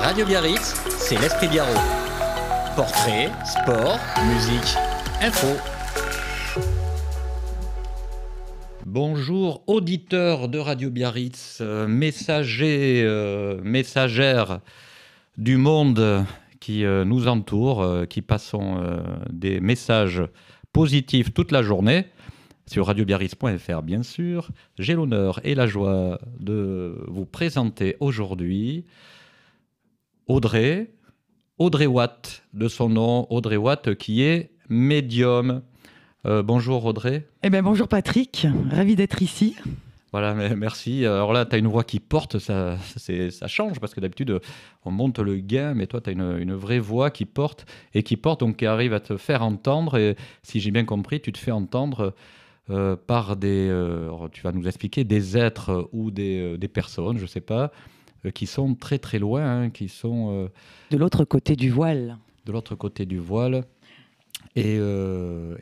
Radio Biarritz, c'est l'Esprit Biarro. Portrait, sport, musique, info. Bonjour auditeurs de Radio Biarritz, messagères du monde qui nous entoure, qui passons des messages positifs toute la journée. Sur radiobiarritz.fr, bien sûr. J'ai l'honneur et la joie de vous présenter aujourd'hui Audrey Watt, de son nom, Audrey Watt, qui est médium. Bonjour Audrey. Eh bien bonjour Patrick, ravi d'être ici. Voilà, merci. Alors là, tu as une voix qui porte, ça change, parce que d'habitude, on monte le gain, mais toi, tu as une vraie voix qui porte, donc qui arrive à te faire entendre. Et si j'ai bien compris, tu te fais entendre par tu vas nous expliquer, des êtres ou des personnes, je ne sais pas, qui sont très très loin, hein, qui sont... de l'autre côté du voile. De l'autre côté du voile. Et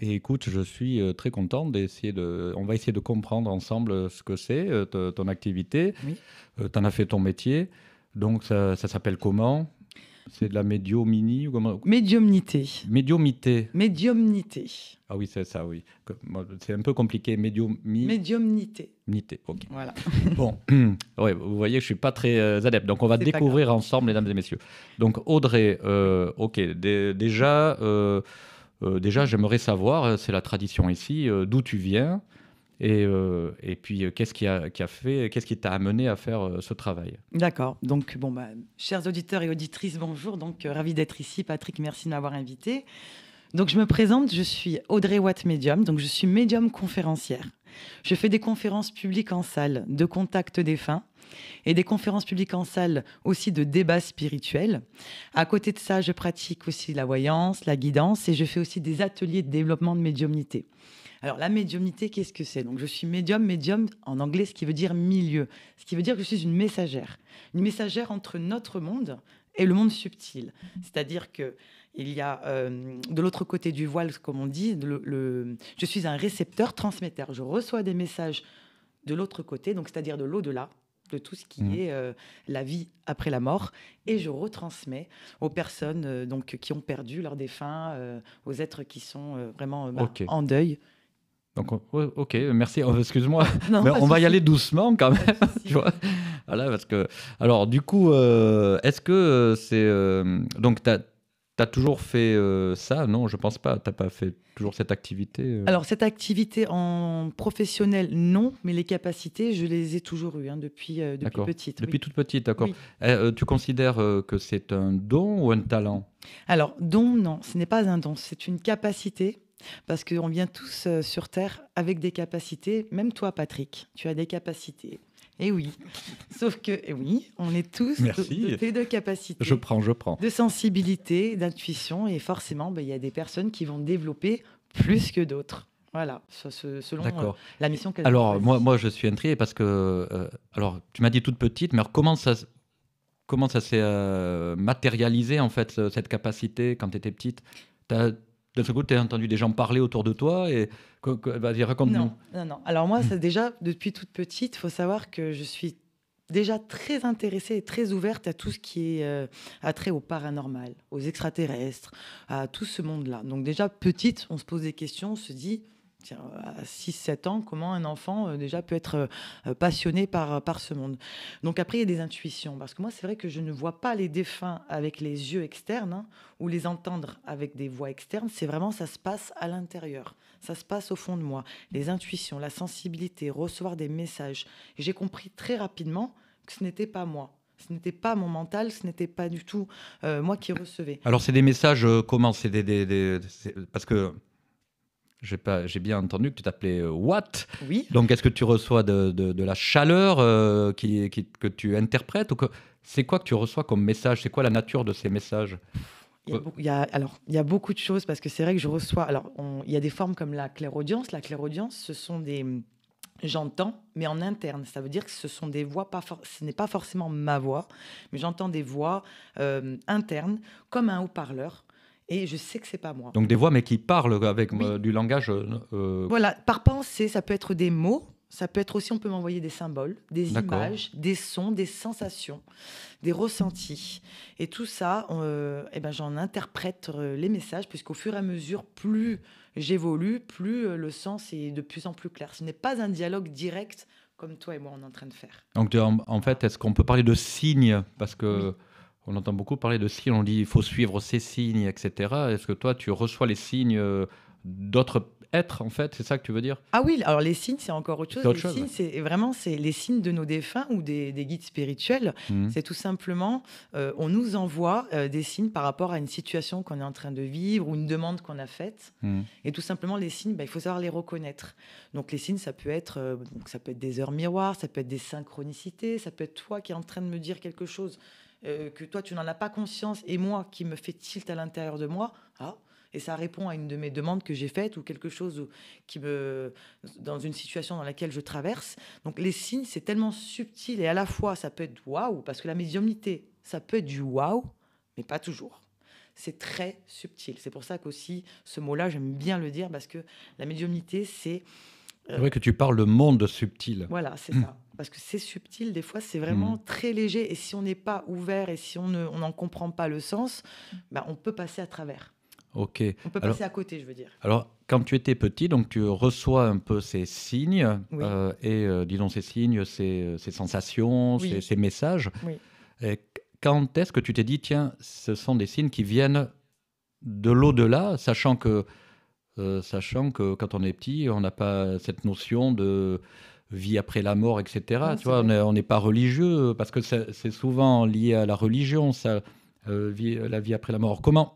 écoute, je suis très content on va essayer de comprendre ensemble ce que c'est, ton activité. Oui. Tu en as fait ton métier. Donc ça s'appelle comment ? C'est de la médiumnie ou comment ? Médiumnité. Médiumnité. Médiumnité. Ah oui, c'est ça, oui. C'est un peu compliqué. Médiumnité. Ok. Voilà. Bon, ouais, vous voyez, je ne suis pas très adepte. Donc, on va découvrir ensemble, mesdames et messieurs. Donc, Audrey, ok, déjà, j'aimerais savoir, c'est la tradition ici, d'où tu viens et puis qu'est-ce qui t'a amené à faire ce travail. D'accord. Donc, chers auditeurs et auditrices, bonjour. Donc, ravi d'être ici. Patrick, merci de m'avoir invité. Donc, je me présente, je suis Audrey Watt Médium. Donc, je suis médium conférencière. Je fais des conférences publiques en salle de contact défunt et des conférences publiques en salle aussi de débats spirituels. À côté de ça, je pratique aussi la voyance, la guidance et je fais aussi des ateliers de développement de médiumnité. Alors, la médiumnité, qu'est-ce que c'est ? Donc, je suis médium en anglais, ce qui veut dire milieu. Ce qui veut dire que je suis une messagère entre notre monde et le monde subtil. C'est-à-dire que il y a de l'autre côté du voile, comme on dit, je suis un récepteur, transmetteur. Je reçois des messages de l'autre côté, donc c'est-à-dire de l'au-delà, de tout ce qui est la vie après la mort, et je retransmets aux personnes qui ont perdu leurs défunts, aux êtres qui sont vraiment en deuil. Donc, ok, merci. Excuse-moi, non, mais on va y aller doucement quand même. Tu vois, voilà, parce que, alors, du coup, est-ce que c'est donc t'as toujours fait ça ? Non, je pense pas. T'as pas fait toujours cette activité Alors, cette activité en professionnel, non, mais les capacités, je les ai toujours eues depuis petite. Depuis toute petite, d'accord. Oui. Tu considères que c'est un don ou un talent ? Alors, don, non, ce n'est pas un don, c'est une capacité. Parce qu'on vient tous sur Terre avec des capacités. Même toi, Patrick, tu as des capacités. Et oui. Sauf que, oui, on est tous dotés de capacités. Je prends. De sensibilité, d'intuition. Et forcément, il y a des personnes qui vont développer plus que d'autres. Voilà, selon la mission qu'elles ont. Alors, moi, je suis intrigué parce que... alors, tu m'as dit toute petite, mais alors, comment ça s'est matérialisé, en fait, cette capacité, quand tu étais petite ? De ce coup, tu as entendu des gens parler autour de toi et vas-y, raconte-nous. Non. Alors moi, c'est déjà, depuis toute petite, il faut savoir que je suis déjà très intéressée et très ouverte à tout ce qui est attrait au paranormal, aux extraterrestres, à tout ce monde-là. Donc déjà, petite, on se pose des questions, on se dit... Tiens, à 6-7 ans, comment un enfant déjà peut être passionné par ce monde. Donc après, il y a des intuitions. Parce que moi, c'est vrai que je ne vois pas les défunts avec les yeux externes ou les entendre avec des voix externes. C'est vraiment, ça se passe à l'intérieur. Ça se passe au fond de moi. Les intuitions, la sensibilité, recevoir des messages. Et j'ai compris très rapidement que ce n'était pas moi. Ce n'était pas mon mental, ce n'était pas du tout moi qui recevais. Alors, c'est des messages, comment ? C'est parce que... J'ai bien entendu que tu t'appelais Watt. Oui. Donc, est-ce que tu reçois de la chaleur que tu interprètes c'est quoi que tu reçois comme message ? C'est quoi la nature de ces messages ? Il y a beaucoup de choses parce que c'est vrai que je reçois... Alors, il y a des formes comme la clairaudience. La clairaudience, ce sont des... J'entends, mais en interne. Ça veut dire que ce sont des voix, ce n'est pas forcément ma voix, mais j'entends des voix internes, comme un haut-parleur. Et je sais que c'est pas moi. Donc des voix, mais qui parlent avec du langage. Voilà, par pensée, ça peut être des mots, Ça peut être aussi, on peut m'envoyer des symboles, des D'accord. images, des sons, des sensations, des ressentis. Et tout ça, j'en interprète les messages, puisqu'au fur et à mesure, plus j'évolue, plus le sens est de plus en plus clair. Ce n'est pas un dialogue direct comme toi et moi on est en train de faire. Donc, en fait, est-ce qu'on peut parler de signes? Parce que Oui. on entend beaucoup parler de signes, on dit il faut suivre ces signes, etc. Est-ce que toi, tu reçois les signes d'autres êtres, en fait? C'est ça que tu veux dire? Ah oui, alors les signes, c'est encore autre chose. C'est autre Les chose, signes, ouais. c'est les signes de nos défunts ou des guides spirituels. Mhm. C'est tout simplement, on nous envoie des signes par rapport à une situation qu'on est en train de vivre ou une demande qu'on a faite. Mhm. Et tout simplement, les signes, il faut savoir les reconnaître. Donc les signes, ça peut être des heures miroirs, ça peut être des synchronicités, ça peut être toi qui es en train de me dire quelque chose que toi, tu n'en as pas conscience, et moi qui me fait tilt à l'intérieur de moi. Ah, et ça répond à une de mes demandes que j'ai faites ou quelque chose dans une situation dans laquelle je traverse. Donc les signes, c'est tellement subtil et à la fois, ça peut être waouh, parce que la médiumnité, ça peut être du waouh, mais pas toujours. C'est très subtil. C'est pour ça qu'aussi, ce mot-là, j'aime bien le dire, parce que la médiumnité, c'est... C'est vrai que tu parles de monde subtil. Voilà, c'est ça. Parce que c'est subtil, des fois, c'est vraiment très léger. Et si on n'est pas ouvert et si on n'en comprend pas le sens, on peut passer à travers. Ok. On peut Alors, passer à côté, je veux dire. alors, quand tu étais petit, donc tu reçois un peu ces signes, Oui. disons ces signes, ces sensations, Oui. ces messages. Oui. Et quand est-ce que tu t'es dit, tiens, ce sont des signes qui viennent de l'au-delà, sachant que quand on est petit, on n'a pas cette notion de vie après la mort, etc. Non, Tu c'est vois, vrai. on n'est pas religieux, parce que c'est souvent lié à la religion, ça, la vie après la mort. Comment,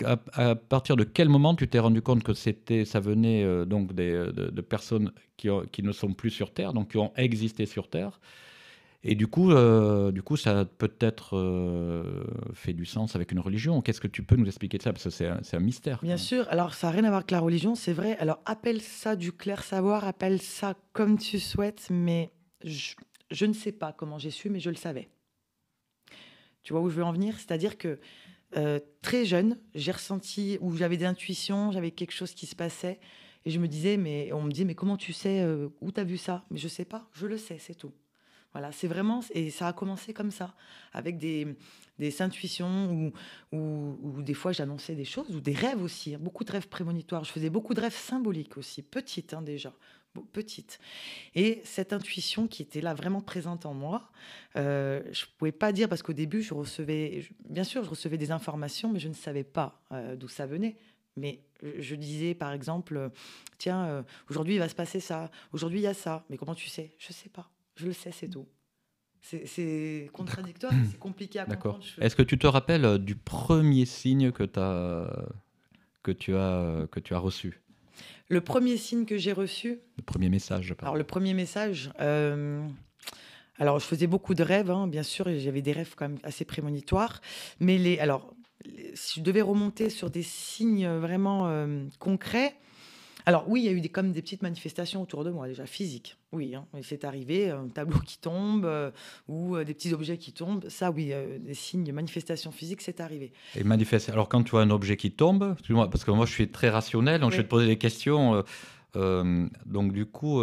à partir de quel moment tu t'es rendu compte que ça venait donc de personnes qui ne sont plus sur Terre, donc qui ont existé sur Terre, et du coup, ça a peut-être fait du sens avec une religion. Qu'est-ce que tu peux nous expliquer de ça? Parce que c'est un mystère, quand Bien même. sûr. Alors, ça n'a rien à voir avec la religion, c'est vrai. Alors, appelle ça du clair savoir, appelle ça comme tu souhaites, mais je ne sais pas comment j'ai su, mais je le savais. Tu vois où je veux en venir? C'est-à-dire que très jeune, j'ai ressenti, ou j'avais des intuitions, j'avais quelque chose qui se passait, et je me disais, on me dit, mais comment tu sais, où tu as vu ça? Mais je sais pas, je le sais, c'est tout. Voilà, c'est vraiment, et ça a commencé comme ça, avec des intuitions où des fois j'annonçais des choses, ou des rêves aussi, hein, beaucoup de rêves prémonitoires. Je faisais beaucoup de rêves symboliques aussi, petites déjà, petites. Et cette intuition qui était là, vraiment présente en moi, je ne pouvais pas dire, parce qu'au début, bien sûr, je recevais des informations, mais je ne savais pas d'où ça venait. Mais je disais, par exemple, tiens, aujourd'hui, il va se passer ça. Aujourd'hui, il y a ça. Mais comment tu sais? Je ne sais pas. Je le sais, c'est tout. C'est contradictoire, c'est compliqué à D'accord. comprendre. Est-ce que tu te rappelles du premier signe que tu as reçu? Le premier signe que j'ai reçu, Le premier message, alors pardon. le premier message, alors je faisais beaucoup de rêves, hein, bien sûr, et j'avais des rêves quand même assez prémonitoires. Mais si je devais remonter sur des signes vraiment concrets, alors oui, il y a eu comme des petites manifestations autour de moi, déjà physiques. Oui, hein, et c'est arrivé, un tableau qui tombe ou des petits objets qui tombent. Ça, oui, des signes de manifestation physique, c'est arrivé. Et manifeste. Alors, quand tu vois un objet qui tombe, excuse-moi, parce que moi, je suis très rationnel, donc je vais Oui. te poser des questions. Donc, du coup,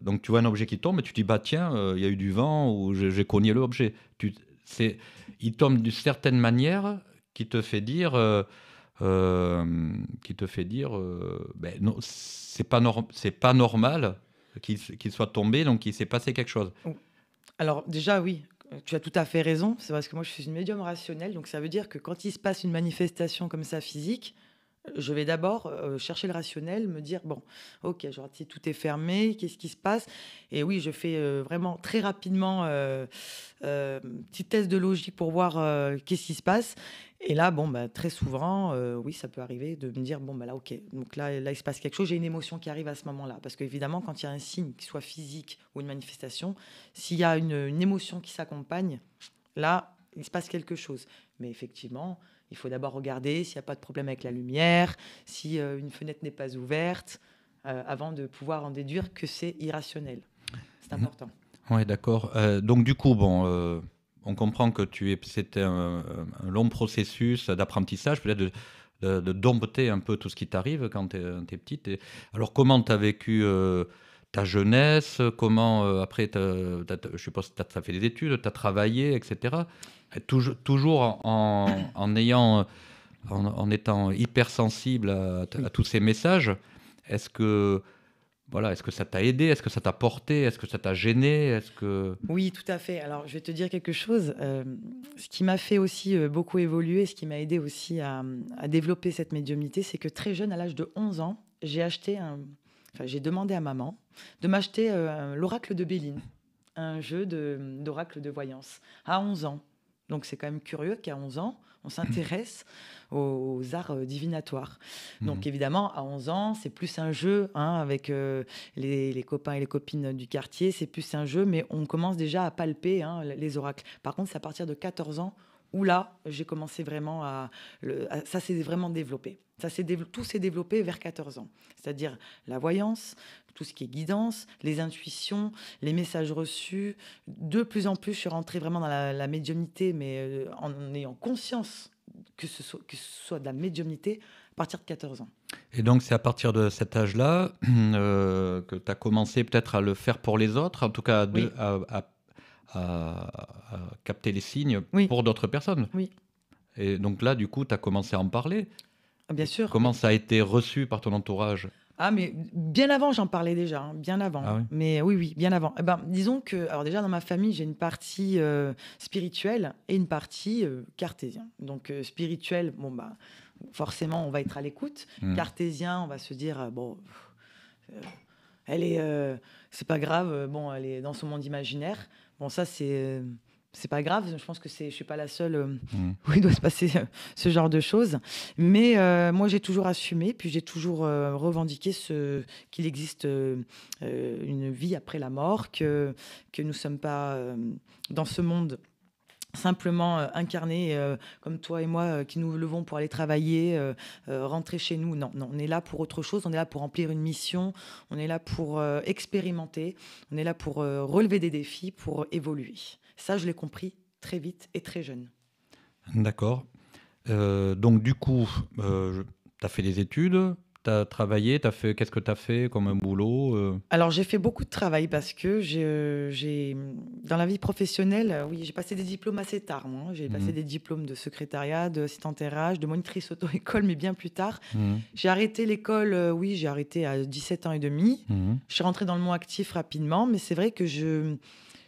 donc tu vois un objet qui tombe et tu te dis, bah tiens, il y a eu du vent ou j'ai cogné l'objet. Il tombe d'une certaine manière qui te fait dire, ben non, c'est pas normal qu'il soit tombé, donc il s'est passé quelque chose. Alors déjà, oui, tu as tout à fait raison. C'est parce que moi, je suis une médium rationnelle. Donc ça veut dire que quand il se passe une manifestation comme ça physique, je vais d'abord chercher le rationnel, me dire, bon, ok, genre, si tout est fermé, qu'est-ce qui se passe? Et oui, je fais vraiment très rapidement petit test de logique pour voir qu'est-ce qui se passe. Et là, bon, très souvent, oui, ça peut arriver de me dire, bon, là, ok, donc là, il se passe quelque chose, j'ai une émotion qui arrive à ce moment-là. Parce qu'évidemment, quand il y a un signe, qu'il soit physique ou une manifestation, s'il y a une émotion qui s'accompagne, là, il se passe quelque chose. Mais effectivement, il faut d'abord regarder s'il n'y a pas de problème avec la lumière, si une fenêtre n'est pas ouverte, avant de pouvoir en déduire que c'est irrationnel. C'est important. Ouais, d'accord. Donc du coup, bon, on comprend que c'était un long processus d'apprentissage, peut-être de dompter un peu tout ce qui t'arrive quand tu es petite. Alors comment tu as vécu ta jeunesse, comment après, je suppose que tu as fait des études, tu as travaillé, etc. Toujours en ayant, en étant hypersensible à Oui. tous ces messages. Est-ce que, voilà, est-ce que ça t'a aidé? Est-ce que ça t'a porté? Est-ce que ça t'a gêné? Est-ce que... Oui, tout à fait. Alors, je vais te dire quelque chose. Ce qui m'a fait aussi beaucoup évoluer, ce qui m'a aidé aussi à développer cette médiumnité, c'est que très jeune, à l'âge de 11 ans, j'ai demandé à maman de m'acheter l'oracle de Béline, un jeu d'oracle de voyance, à 11 ans. Donc, c'est quand même curieux qu'à 11 ans, on s'intéresse aux arts divinatoires. Donc, Mhm. évidemment, à 11 ans, c'est plus un jeu avec les copains et les copines du quartier. C'est plus un jeu, mais on commence déjà à palper les oracles. Par contre, c'est à partir de 14 ans où là, j'ai commencé vraiment ça s'est vraiment développé. Tout s'est développé vers 14 ans. C'est-à-dire la voyance, tout ce qui est guidance, les intuitions, les messages reçus. De plus en plus, je suis rentrée vraiment dans la médiumnité, mais en ayant conscience que ce soit de la médiumnité à partir de 14 ans. Et donc, c'est à partir de cet âge-là que tu as commencé peut-être à le faire pour les autres, en tout cas Oui, à capter les signes oui, pour d'autres personnes. oui. Et donc là, du coup, tu as commencé à en parler. Bien Et sûr. comment ça a été reçu par ton entourage? Ah, mais bien avant, j'en parlais déjà, bien avant. Ah oui. Mais oui, oui, bien avant. Eh ben, disons que, alors déjà, dans ma famille, j'ai une partie spirituelle et une partie cartésienne. Donc, spirituel, bon, bah, forcément, on va être à l'écoute. Mm. Cartésien, on va se dire, bon, euh, elle est, c'est pas grave, bon, elle est dans son monde imaginaire. Bon, ça, c'est pas grave. Je pense que je suis pas la seule Mm. où il doit se passer ce genre de choses. Mais moi, j'ai toujours assumé, puis j'ai toujours revendiqué qu'il existe une vie après la mort, que nous sommes pas dans ce monde simplement incarnés comme toi et moi qui nous levons pour aller travailler, rentrer chez nous. Non, non, on est là pour autre chose, on est là pour remplir une mission, on est là pour expérimenter, on est là pour relever des défis, pour évoluer. Ça, je l'ai compris très vite et très jeune. D'accord. Donc, du coup, tu as fait des études, tu as travaillé, qu'est-ce que tu as fait comme un boulot Alors, j'ai fait beaucoup de travail parce que dans la vie professionnelle, oui, j'ai passé des diplômes assez tard, moi, hein. J'ai passé Mhm. des diplômes de secrétariat, d'assistante RH, de monitrice auto-école, mais bien plus tard. Mhm. J'ai arrêté l'école, oui, j'ai arrêté à 17 ans et demi. Mhm. Je suis rentrée dans le monde actif rapidement, mais c'est vrai que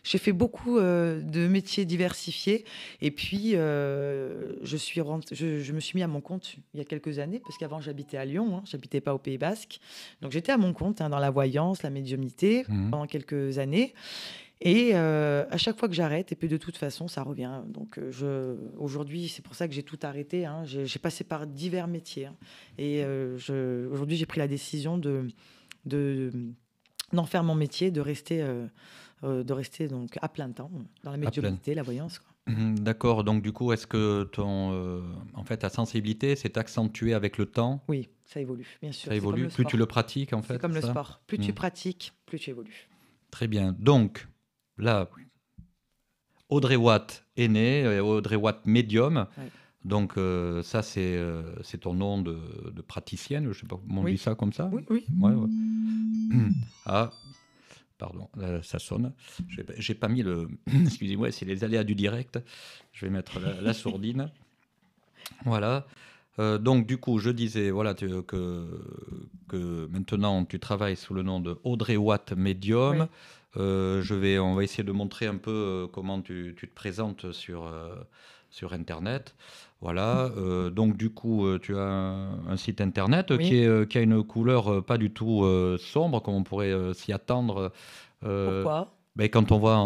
j'ai fait beaucoup de métiers diversifiés. Et puis, je me suis mis à mon compte il y a quelques années, parce qu'avant, j'habitais à Lyon, hein, j'habitais pas au Pays Basque. Donc, j'étais à mon compte dans la voyance, la médiumnité, Mhm. pendant quelques années. Et à chaque fois que j'arrête, et puis de toute façon, ça revient. Donc, aujourd'hui, c'est pour ça que j'ai tout arrêté, hein. J'ai passé par divers métiers, hein. Et aujourd'hui, j'ai pris la décision de- d'en faire mon métier, de rester donc à plein temps dans la À plein. médiumnité, la voyance, quoi. Mhm. D'accord. Donc, du coup, est-ce que en fait, ta sensibilité s'est accentuée avec le temps? Oui, ça évolue, bien sûr. Ça C'est comme évolue? le Plus tu le sport. pratiques, en C'est fait, comme le ça? sport. Plus tu Mhm. pratiques, plus tu évolues. Très bien. Donc, là, Audrey Watt est née, Audrey Watt médium. Ouais. Donc, ça, c'est ton nom de praticienne, je ne sais pas comment on dit Oui, ça comme ça. oui, oui. Ouais, ouais. Ah, pardon, là, ça sonne. J'ai pas mis le. Excusez-moi, c'est les aléas du direct. Je vais mettre la sourdine. Voilà. Donc, du coup, je disais voilà, que maintenant, tu travailles sous le nom de Audrey Watt Medium. Oui. On va essayer de montrer un peu comment tu te présentes sur Internet. Voilà. Donc, du coup, tu as un site Internet Oui. qui a une couleur pas du tout sombre, comme on pourrait s'y attendre. Euh, Pourquoi? ben, quand on voit,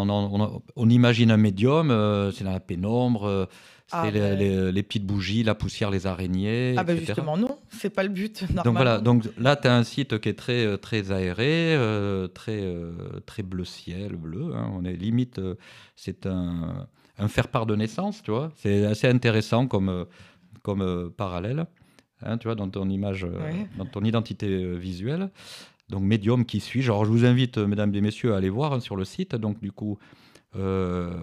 on imagine un médium, c'est dans la pénombre, c'est Ah ben, les petites bougies, la poussière, les araignées, ah ben etc. justement, non. C'est pas le but, Donc voilà, normalement. donc là, tu as un site qui est très aéré, très bleu ciel, bleu, hein. On est limite, c'est un faire-part de naissance, tu vois. C'est assez intéressant comme parallèle, hein, tu vois, dans ton image, Oui. dans ton identité visuelle. Donc, médium, qui suis-je? Alors, je vous invite, mesdames et messieurs, à aller voir hein, sur le site. Donc, du coup, euh,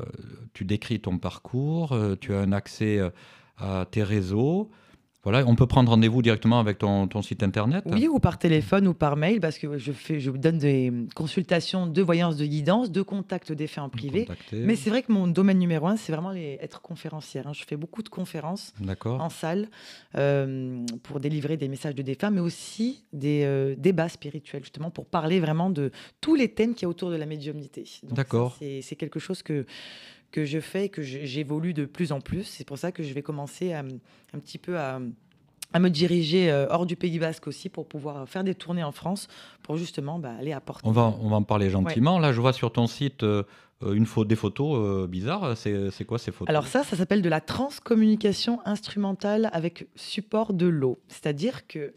tu décris ton parcours, tu as un accès à tes réseaux. Voilà, on peut prendre rendez-vous directement avec ton site internet? Oui, ou par téléphone ou par mail, parce que je vous donne des consultations de voyance, de guidance, de contact des faits en Me privé. contacter. Mais c'est vrai que mon domaine numéro un, c'est vraiment être conférencière, hein. Je fais beaucoup de conférences D'accord. en salle pour délivrer des messages de défunts, mais aussi des débats spirituels, justement, pour parler vraiment de tous les thèmes qu'il y a autour de la médiumnité. Donc ça, D'accord. c'est quelque chose que je fais et que j'évolue de plus en plus. C'est pour ça que je vais commencer un petit peu à me diriger hors du Pays Basque aussi pour pouvoir faire des tournées en France pour justement aller apporter. On va en parler Ouais. gentiment. Là, je vois sur ton site des photos bizarres. C'est quoi ces photos? Alors ça s'appelle de la transcommunication instrumentale avec support de l'eau. C'est-à-dire que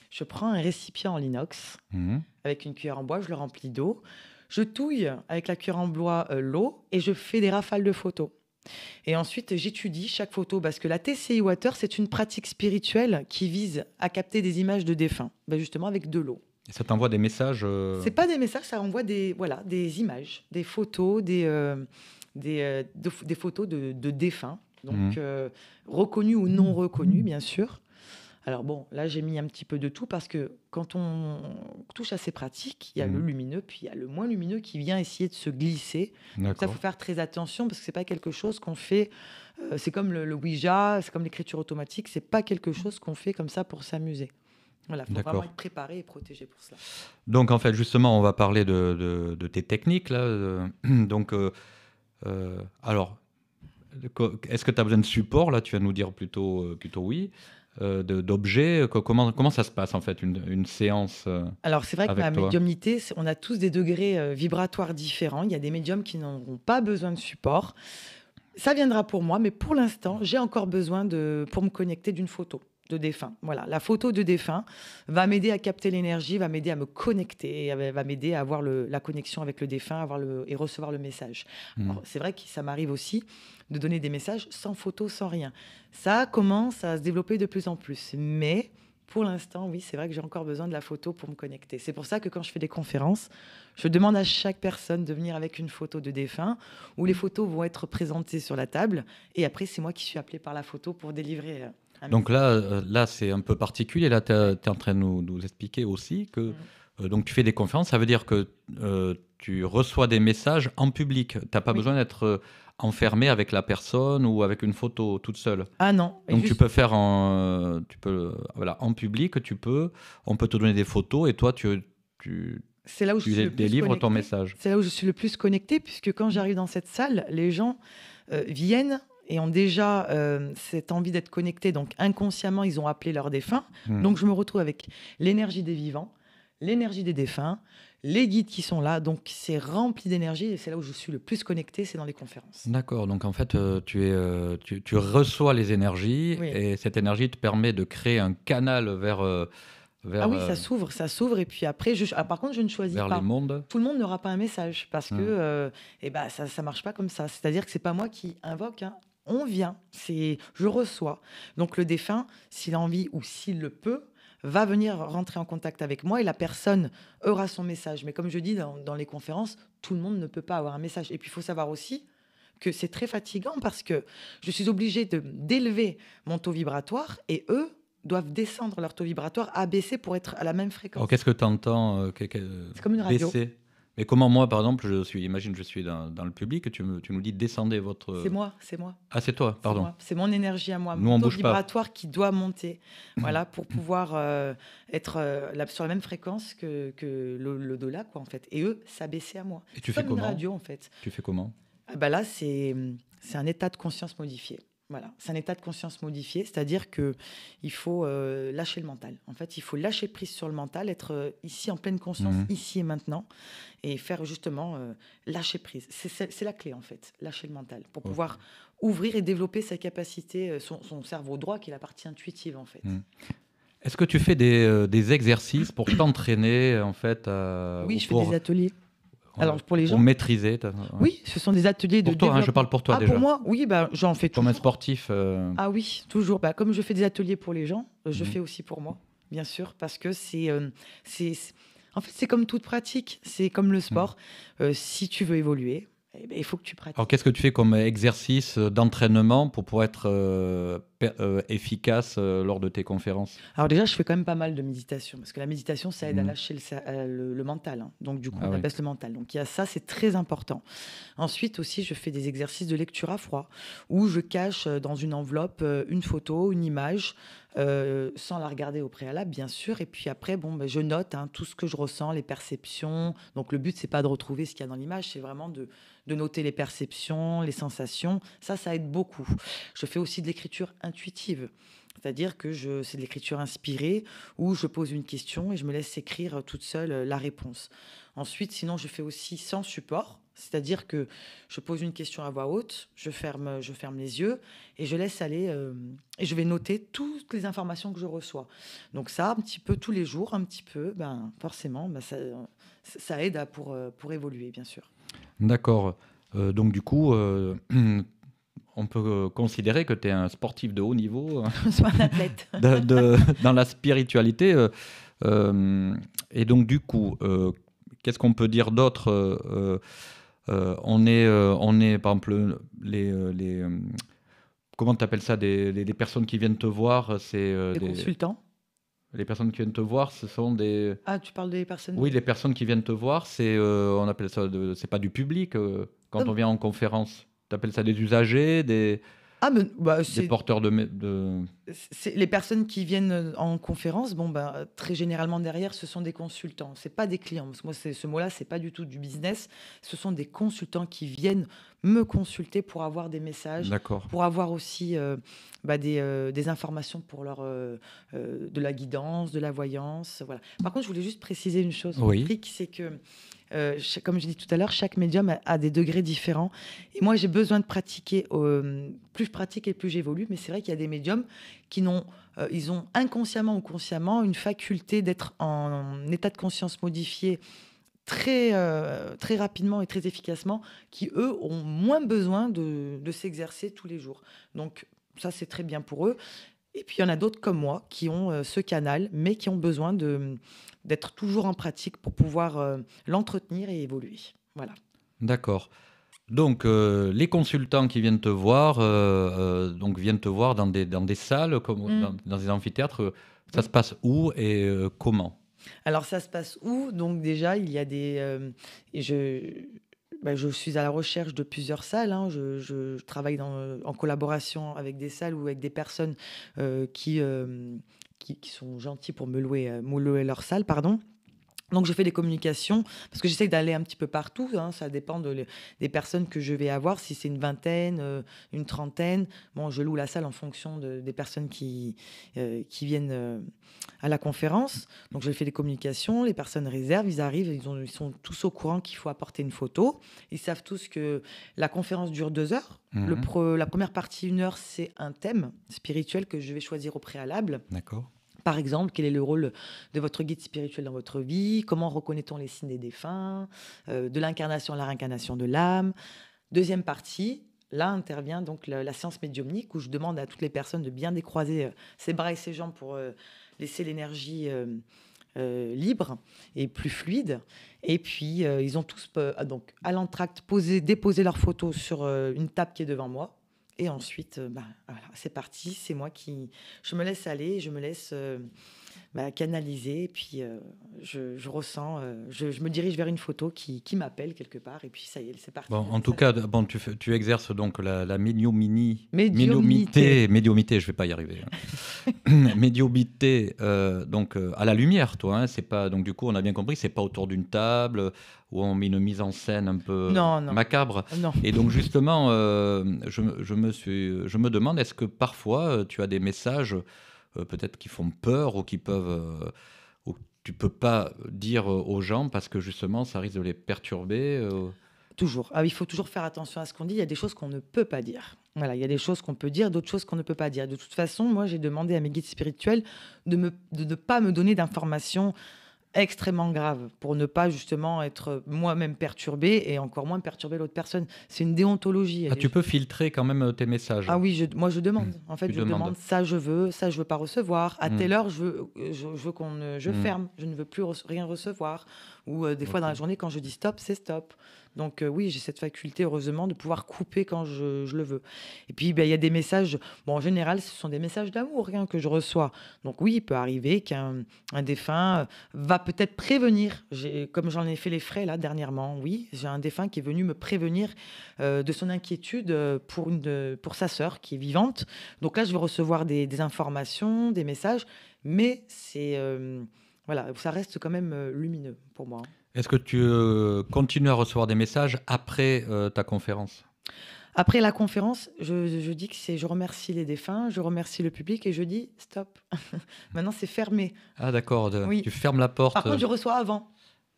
je prends un récipient en inox Mhm. avec une cuillère en bois, je le remplis d'eau. Je touille avec la cuillère en bois l'eau et je fais des rafales de photos. Et ensuite, j'étudie chaque photo parce que la TCI Water, c'est une pratique spirituelle qui vise à capter des images de défunts, justement avec de l'eau. Et ça t'envoie des messages. C'est pas des messages, ça renvoie des images, des photos, des photos de défunts, donc reconnus ou non reconnus, bien sûr. Alors bon, là j'ai mis un petit peu de tout parce que quand on touche à ces pratiques, il y a le lumineux, puis il y a le moins lumineux qui vient essayer de se glisser. Donc ça, il faut faire très attention parce que c'est pas quelque chose qu'on fait. C'est comme le Ouija, c'est comme l'écriture automatique. C'est pas quelque chose qu'on fait comme ça pour s'amuser. Voilà, il faut vraiment être préparé et protégé pour cela. Donc en fait, justement, on va parler de tes techniques là. Donc, alors, est-ce que tu as besoin de support là? Tu vas nous dire plutôt oui. D'objets, comment ça se passe en fait une séance Alors c'est vrai que avec la toi? médiumnité, on a tous des degrés vibratoires différents. Il y a des médiums qui n'auront pas besoin de support. Ça viendra pour moi, mais pour l'instant, j'ai encore besoin pour me connecter d'une photo de défunt. Voilà, la photo de défunt va m'aider à capter l'énergie, va m'aider à me connecter, va m'aider à avoir la connexion avec le défunt, et recevoir le message. Alors, c'est vrai que ça m'arrive aussi de donner des messages sans photo, sans rien. Ça commence à se développer de plus en plus, mais pour l'instant, oui, c'est vrai que j'ai encore besoin de la photo pour me connecter. C'est pour ça que quand je fais des conférences, je demande à chaque personne de venir avec une photo de défunt, où les photos vont être présentées sur la table, et après, c'est moi qui suis appelée par la photo pour délivrer un Donc message. là c'est un peu particulier. Là, tu es en train de nous expliquer aussi que donc tu fais des conférences. Ça veut dire que tu reçois des messages en public. Tu n'as pas besoin d'être enfermé avec la personne ou avec une photo toute seule. Ah non. Donc tu peux faire en public, on peut te donner des photos et toi c'est là où je suis le plus délivres ton connectée. message. C'est là où je suis le plus connectée, puisque quand j'arrive dans cette salle, les gens viennent et ont déjà cette envie d'être connectés. Donc inconsciemment, ils ont appelé leur défunt. Donc je me retrouve avec l'énergie des vivants, l'énergie des défunts, les guides qui sont là. Donc c'est rempli d'énergie et c'est là où je suis le plus connectée, c'est dans les conférences. D'accord, donc en fait tu reçois les énergies et cette énergie te permet de créer un canal vers ah oui, ça s'ouvre et puis après, par contre, je ne choisis vers pas. les mondes. Tout le monde n'aura pas un message parce que ça marche pas comme ça. C'est-à-dire que c'est pas moi qui invoque, hein. On vient, je reçois. Donc le défunt, s'il a envie ou s'il le peut, va venir rentrer en contact avec moi et la personne aura son message. Mais comme je dis dans les conférences, tout le monde ne peut pas avoir un message. Et puis il faut savoir aussi que c'est très fatigant parce que je suis obligée d'élever mon taux vibratoire et eux doivent descendre leur taux vibratoire, abaisser pour être à la même fréquence. Alors qu'est-ce que tu entends c'est comme une radio. Baisser. Mais comment moi, par exemple, je suis dans le public, tu nous dis descendez votre... C'est moi. Ah, c'est toi, pardon. C'est mon énergie à moi, Nous, on mon taux bouge pas. vibratoire qui doit monter, voilà, pour pouvoir être sur la même fréquence que l'au-delà, quoi, en fait. Et eux, s'abaisser à moi. Et tu fais fais comme comment? une radio, en fait. Tu fais comment? Là, c'est un état de conscience modifié. Voilà, c'est un état de conscience modifié, c'est-à-dire que il faut lâcher le mental. En fait, il faut lâcher prise sur le mental, être ici en pleine conscience, ici et maintenant, et faire justement lâcher prise. C'est la clé en fait, lâcher le mental, pour pouvoir ouvrir et développer sa capacité, son cerveau droit, qui est la partie intuitive en fait. Est-ce que tu fais des exercices pour t'entraîner en fait Oui, je fais des ateliers. Alors pour les gens, pour maîtriser. Oui, ce sont des ateliers de développement. Toi, je parle pour toi déjà. Pour moi, oui, j'en fais toujours. Comme un sportif. Ah oui, toujours. Comme je fais des ateliers pour les gens, je fais aussi pour moi, bien sûr, parce que en fait, c'est comme toute pratique, c'est comme le sport. Si tu veux évoluer, eh ben, il faut que tu pratiques. Alors, qu'est-ce que tu fais comme exercice d'entraînement pour pouvoir être efficace lors de tes conférences? Alors déjà, je fais quand même pas mal de méditation, parce que la méditation, ça aide à Mhm. lâcher le mental, hein. Donc du coup, Ah on oui, abaisse le mental. Donc il y a ça, c'est très important. Ensuite aussi, je fais des exercices de lecture à froid, où je cache dans une enveloppe une photo, une image, sans la regarder au préalable, bien sûr. Et puis après, bon, ben, je note, hein, tout ce que je ressens, les perceptions. Donc le but, c'est pas de retrouver ce qu'il y a dans l'image, c'est vraiment de noter les perceptions, les sensations. Ça aide beaucoup. Je fais aussi de l'écriture intuitive. C'est-à-dire que c'est de l'écriture inspirée où je pose une question et je me laisse écrire toute seule la réponse. Ensuite, sinon, je fais aussi sans support. C'est-à-dire que je pose une question à voix haute, je ferme les yeux et je laisse aller et je vais noter toutes les informations que je reçois. Donc ça, un petit peu tous les jours, un petit peu, ben, forcément, ben, ça aide pour évoluer, bien sûr. d'accord. Donc du coup, on peut considérer que tu es un sportif de haut niveau Sois un athlète. dans la spiritualité. Euh, et donc du coup, qu'est-ce qu'on peut dire d'autre? On est, par exemple, comment tu appelles ça, les personnes qui viennent te voir, Les consultants. les personnes qui viennent te voir, ce sont des... Ah, tu parles des personnes. Oui, les personnes qui viennent te voir, on appelle ça, c'est pas du public quand on vient en conférence. Tu appelles ça des usagers, Ah, mais bah, des porteurs c'est les personnes qui viennent en conférence. Bon, bah, très généralement derrière, ce sont des consultants. C'est pas des clients. Parce que moi, ce mot-là, c'est pas du tout du business. Ce sont des consultants qui viennent me consulter pour avoir des messages, D'accord. pour avoir aussi des informations pour de la guidance, de la voyance. Voilà. Par contre, je voulais juste préciser une chose, Oui. Patrick, c'est que comme je l'ai dit tout à l'heure, chaque médium a des degrés différents. Et moi, j'ai besoin de pratiquer. Plus je pratique et plus j'évolue. Mais c'est vrai qu'il y a des médiums ils ont inconsciemment ou consciemment une faculté d'être en état de conscience modifié très rapidement et très efficacement, qui, eux, ont moins besoin de s'exercer tous les jours. Donc, ça, c'est très bien pour eux. Et puis, il y en a d'autres comme moi qui ont ce canal, mais qui ont besoin d'être toujours en pratique pour pouvoir l'entretenir et évoluer. Voilà. D'accord. Donc, les consultants qui viennent te voir, donc viennent te voir dans des salles, comme dans des amphithéâtres. Ça Oui. se passe où et comment? Alors, ça se passe où? Donc, déjà, il y a et je suis à la recherche de plusieurs salles, hein. Je travaille en collaboration avec des salles ou avec des personnes qui sont gentilles pour me louer leur salle, pardon. Donc, je fais des communications parce que j'essaie d'aller un petit peu partout, hein. Ça dépend des personnes que je vais avoir. Si c'est une vingtaine, une trentaine, bon, je loue la salle en fonction des personnes qui viennent à la conférence. Donc, je fais des communications. Les personnes réservent, ils arrivent, ils sont tous au courant qu'il faut apporter une photo. Ils savent tous que la conférence dure 2 heures. La première partie, 1 heure, c'est un thème spirituel que je vais choisir au préalable. D'accord. Par exemple, quel est le rôle de votre guide spirituel dans votre vie? Comment reconnaît-on les signes des défunts? De l'incarnation à la réincarnation de l'âme. Deuxième partie, là intervient donc la séance médiumnique où je demande à toutes les personnes de bien décroiser ses bras et ses jambes pour laisser l'énergie libre et plus fluide. Et puis, ils ont tous, donc, à l'entracte, déposé leurs photos sur une table qui est devant moi. Et ensuite, voilà, c'est parti. C'est moi je me laisse aller, je me laisse canaliser. Et puis, je ressens, je me dirige vers une photo qui m'appelle quelque part. Et puis, ça y est, c'est parti. Bon, en tout cas, bon, tu exerces donc la Médiumnité. médiumité, je vais pas y arriver. Médiumité, donc à la lumière, toi. Hein, c'est pas, donc du coup, on a bien compris, c'est pas autour d'une table où on met une mise en scène un peu Non. macabre. Non. Et donc justement, je me demande, est-ce que parfois tu as des messages peut-être qui font peur ou ou que tu peux pas dire aux gens parce que justement ça risque de les perturber. Toujours. Ah, il faut toujours faire attention à ce qu'on dit. Il y a des choses qu'on ne peut pas dire. Voilà, il y a des choses qu'on peut dire, d'autres choses qu'on ne peut pas dire. De toute façon, moi, j'ai demandé à mes guides spirituels de ne pas me donner d'informations extrêmement graves pour ne pas justement être moi-même perturbée et encore moins perturber l'autre personne. C'est une déontologie. Ah, tu peux filtrer quand même tes messages. Ah oui, moi je demande. En fait, Tu je demandes. demande ça je veux pas recevoir. À telle heure, je veux je ferme. Je ne veux plus rien recevoir. Ou des fois dans la journée, quand je dis stop, c'est stop. Donc oui, j'ai cette faculté, heureusement, de pouvoir couper quand je le veux. Et puis, il y a des messages, bon, en général, ce sont des messages d'amour que je reçois. Donc oui, il peut arriver qu'un défunt va peut-être prévenir, comme j'en ai fait les frais là dernièrement, oui, j'ai un défunt qui est venu me prévenir de son inquiétude pour sa sœur qui est vivante. Donc là, je vais recevoir des informations, des messages, mais voilà, ça reste quand même lumineux pour moi. Est-ce que tu continues à recevoir des messages après ta conférence? Après la conférence, je dis que je remercie les défunts, je remercie le public et je dis stop. Maintenant, c'est fermé. Ah d'accord, Oui. tu fermes la porte. Par contre, je reçois avant.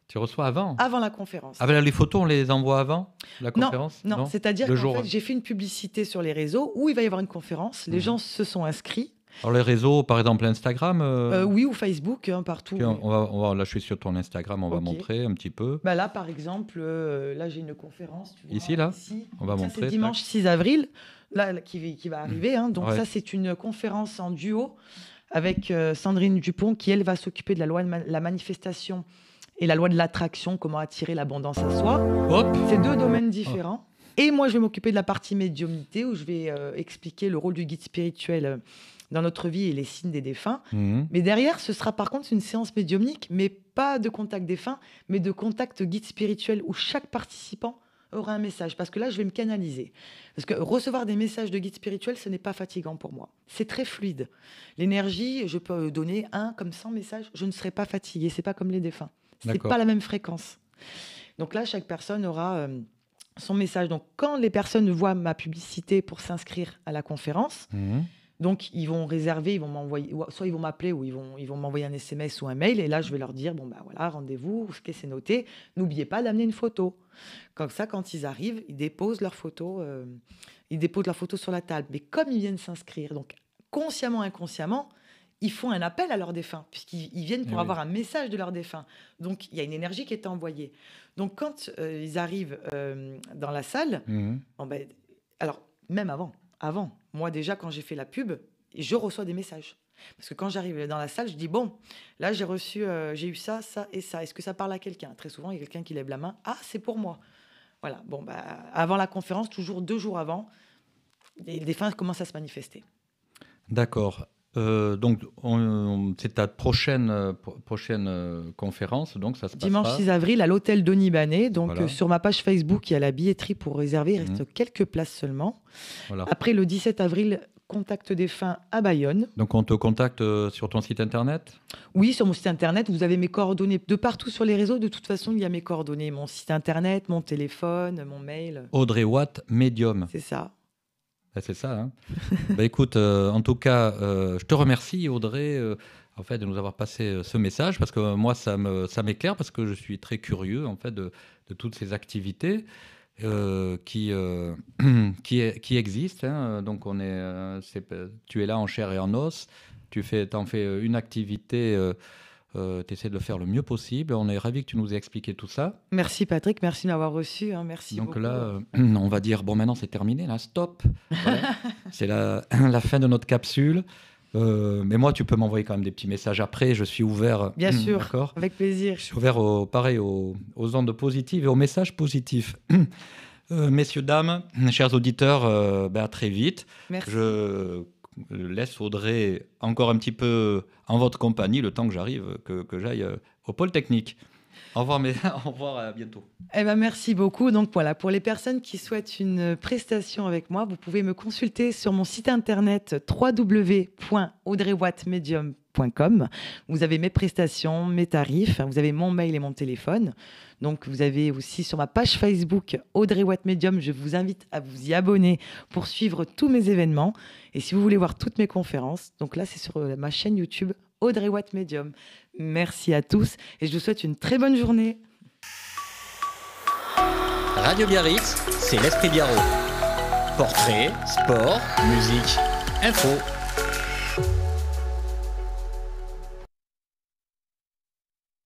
Tu reçois avant? Avant la conférence. Ah ben là, les photos, on les envoie avant la conférence? Non, c'est-à-dire qu'en fait, j'ai fait une publicité sur les réseaux où il va y avoir une conférence. Les gens se sont inscrits. Alors les réseaux, par exemple Instagram oui, ou Facebook, partout. Okay, là, je suis sur ton Instagram, on va montrer un petit peu. Là, par exemple, là, j'ai une conférence. Tu vois, ici, là ici. On va montrer. C'est dimanche 6 avril, là, qui va arriver. Donc ça, c'est une conférence en duo avec Sandrine Dupont, qui, elle, va s'occuper de la loi de la manifestation et la loi de l'attraction, comment attirer l'abondance à soi. Hop. C'est deux domaines différents. Et moi, je vais m'occuper de la partie médiumnité, où je vais expliquer le rôle du guide spirituel dans notre vie et les signes des défunts. Mais derrière, ce sera par contre une séance médiumnique, mais pas de contact défunt, mais de contact guide spirituel, où chaque participant aura un message. Parce que là, je vais me canaliser. Parce que recevoir des messages de guide spirituel, ce n'est pas fatigant pour moi. C'est très fluide. L'énergie, je peux donner 1 comme 100 messages, je ne serai pas fatiguée. C'est pas comme les défunts. C'est pas la même fréquence. Donc là, chaque personne aura son message. Donc quand les personnes voient ma publicité pour s'inscrire à la conférence, donc ils vont réserver, ils vont m'envoyer, soit ils vont m'appeler ou ils vont m'envoyer un SMS ou un mail. Et là, je vais leur dire, voilà, rendez-vous, c'est noté. N'oubliez pas d'amener une photo. Comme ça, quand ils arrivent, ils déposent leur photo, sur la table. Mais comme ils viennent s'inscrire, donc consciemment, inconsciemment, ils font un appel à leur défunt, puisqu'ils viennent pour avoir un message de leur défunt. Donc, il y a une énergie qui est envoyée. Donc, quand ils arrivent dans la salle, alors, même avant, moi, déjà, quand j'ai fait la pub, je reçois des messages. Parce que quand j'arrive dans la salle, je dis, bon, là, j'ai eu ça, ça et ça. Est-ce que ça parle à quelqu'un? Très souvent, il y a quelqu'un qui lève la main. Ah, c'est pour moi. Voilà. Bon, avant la conférence, toujours 2 jours avant, les défunts commencent à se manifester. D'accord. Donc, c'est ta prochaine conférence, donc ça se passera dimanche 6 avril à l'hôtel Denis Banet. Donc, sur ma page Facebook, il y a la billetterie pour réserver. Il reste quelques places seulement. Voilà. Après, le 17 avril, contact défunt à Bayonne. Donc, on te contacte sur ton site internet? Oui, sur mon site internet. Vous avez mes coordonnées de partout sur les réseaux. De toute façon, il y a mes coordonnées. Mon site internet, mon téléphone, mon mail. Audrey Watt, médium. C'est ça. C'est ça. Hein. Écoute, en tout cas, je te remercie, Audrey, en fait, de nous avoir passé ce message, parce que moi, ça m'éclaire, parce que je suis très curieux, en fait, de toutes ces activités qui existent. Hein. Donc, tu es là en chair et en os. T'en fais une activité. Tu essaies de le faire le mieux possible. On est ravis que tu nous aies expliqué tout ça. Merci Patrick, merci de m'avoir reçu. Merci Donc beaucoup. Là, on va dire, bon, maintenant c'est terminé, là, stop. Voilà. C'est la fin de notre capsule. Mais moi, tu peux m'envoyer quand même des petits messages après. Je suis ouvert. Bien sûr, d'accord, avec plaisir. Je suis ouvert aux ondes positives et aux messages positifs. Messieurs, dames, chers auditeurs, à très vite. Merci. Je laisse Audrey encore un petit peu en votre compagnie le temps que j'aille au pôle technique. Au revoir, au revoir, à bientôt. Merci beaucoup. Donc voilà, pour les personnes qui souhaitent une prestation avec moi, vous pouvez me consulter sur mon site internet www.audreywattmedium.com. Vous avez mes prestations, mes tarifs, vous avez mon mail et mon téléphone. Donc vous avez aussi sur ma page Facebook Audrey Watt Medium, je vous invite à vous y abonner pour suivre tous mes événements. Et si vous voulez voir toutes mes conférences, donc là c'est sur ma chaîne YouTube Audrey Watt Medium. Merci à tous et je vous souhaite une très bonne journée. Radio Biarritz, c'est l'Esprit Biarrot. Portrait, sport, musique, info.